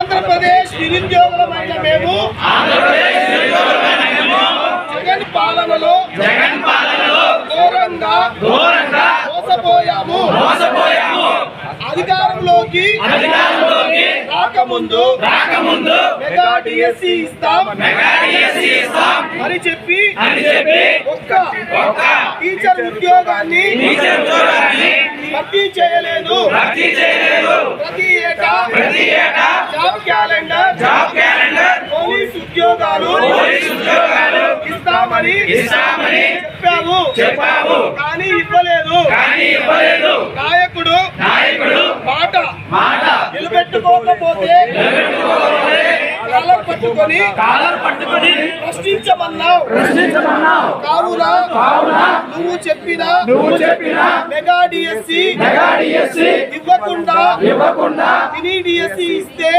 ఆంధ్రప్రదేశ్ నిరుద్యోగులమైన మేము జగన్ పాలనలో ఘోరంగా మోసపోయాము. అధికారంలోకి రాకముందు మెగా డిఎస్సి ఇస్తాం అని చెప్పి ఒక్క టీచర్ ఉద్యోగాన్ని భర్తీ చేయలేదు. ప్రతి ఏటా జాబ్ క్యాలెండర్ పోలీస్ ఉద్యోగాలు ఇస్తామని చెప్పాము, కానీ ఇవ్వలేదు. నాయకుడు మాట నిలబెట్టుకోకపోతే కాలర్ పట్టుకొని ప్రశ్నించమన్నావు. కావున నువ్వు చెప్పిన మెగా డిఎస్సి ఇవ్వకుండా మినీ డిఎస్సి ఇస్తే